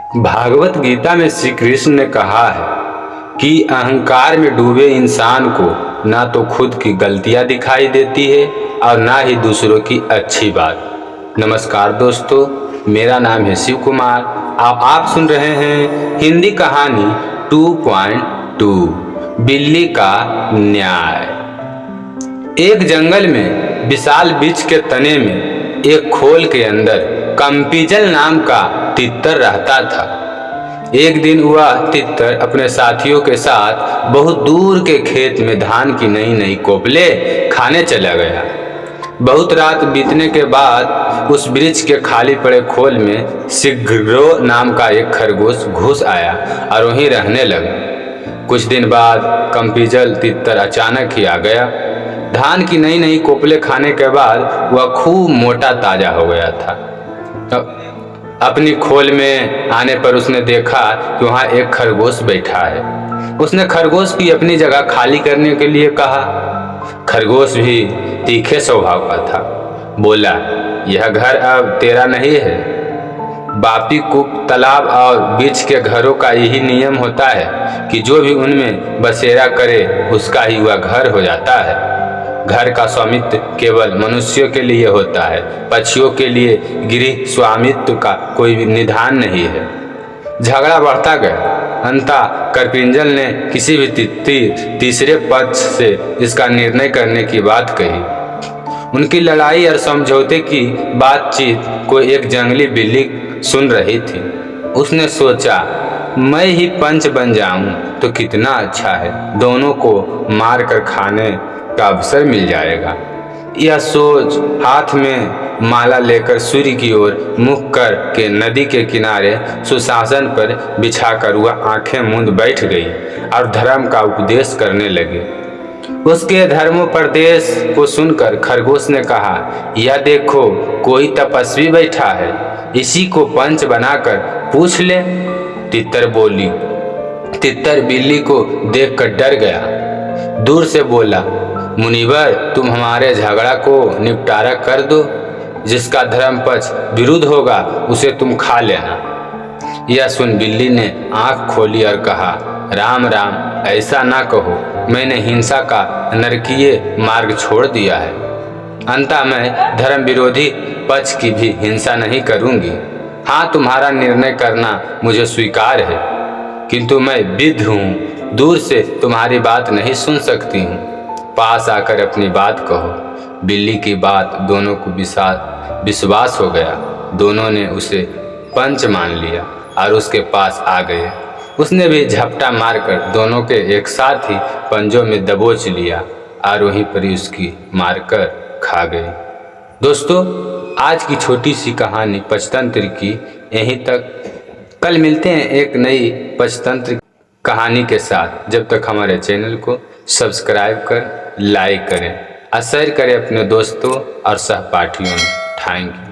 भागवत गीता में श्री कृष्ण ने कहा है कि अहंकार में डूबे इंसान को ना तो खुद की गलतियां दिखाई देती है और ना ही दूसरों की अच्छी बात। नमस्कार दोस्तों, मेरा नाम है शिव कुमार। आप सुन रहे हैं हिंदी कहानी 2.2 बिल्ली का न्याय। एक जंगल में विशाल वृक्ष के तने में एक खोल के अंदर कंपीजल नाम का तितर रहता था। एक दिन वह तितर अपने साथियों के साथ बहुत दूर के खेत में धान की नई नई कोपले खाने चला गया। बहुत रात बीतने के बाद उस वृक्ष के खाली पड़े खोल में शीघ्रो नाम का एक खरगोश घुस आया और वहीं रहने लगा। कुछ दिन बाद कंपीजल तितर अचानक ही आ गया। धान की नई नई कोपले खाने के बाद वह खूब मोटा ताजा हो गया था। अपनी खोल में आने पर उसने देखा कि वहाँ एक खरगोश बैठा है। उसने खरगोश की अपनी जगह खाली करने के लिए कहा। खरगोश भी तीखे स्वभाव का था। बोला, यह घर अब तेरा नहीं है। बापी कूप, तालाब और बीच के घरों का यही नियम होता है कि जो भी उनमें बसेरा करे उसका ही वह घर हो जाता है। घर का स्वामित्व केवल मनुष्यों के लिए होता है, पक्षियों के लिए गृह स्वामित्व का कोई निधान नहीं है। झगड़ा बढ़ता गया। अंततः कंपीजल ने किसी भी तीसरे पक्ष से इसका निर्णय करने की बात कही। उनकी लड़ाई और समझौते की बातचीत को एक जंगली बिल्ली सुन रही थी। उसने सोचा, मैं ही पंच बन जाऊं तो कितना अच्छा है, दोनों को मार कर खाने का अवसर मिल जाएगा। यह सोच हाथ में माला लेकर सूर्य की ओर मुख कर के नदी के किनारे सुशासन पर बिछाकर वह आंखें मूंद बैठ गई और धर्म का उपदेश करने लगी। उसके धर्मोपदेश को सुनकर खरगोश ने कहा, यह देखो, कोई तपस्वी बैठा है, इसी को पंच बनाकर पूछ ले। तितर बोली। तितर बिल्ली को देखकर डर गया। दूर से बोला, मुनिवर, तुम हमारे झगड़ा को निपटारा कर दो। जिसका धर्म पक्ष विरुद्ध होगा उसे तुम खा लेना। यह सुन बिल्ली ने आंख खोली और कहा, राम राम, ऐसा ना कहो। मैंने हिंसा का नरकीय मार्ग छोड़ दिया है। अंततः मैं धर्म विरोधी पक्ष की भी हिंसा नहीं करूंगी। हाँ, तुम्हारा निर्णय करना मुझे स्वीकार है, किंतु मैं विद्ध हूँ, दूर से तुम्हारी बात नहीं सुन सकती हूँ। पास आकर अपनी बात कहो। बिल्ली की बात दोनों को विश्वास हो गया। दोनों ने उसे पंच मान लिया और उसके पास आ गए। उसने भी झपटा मारकर दोनों के एक साथ ही पंजों में दबोच लिया और वहीं पर ही उसकी मारकर खा गए। दोस्तों, आज की छोटी सी कहानी पंचतंत्र की यहीं तक। कल मिलते हैं एक नई पंचतंत्र कहानी के साथ। जब तक हमारे चैनल को सब्सक्राइब कर लाइक करें और शेयर करें अपने दोस्तों और सहपाठियों में। Thank you.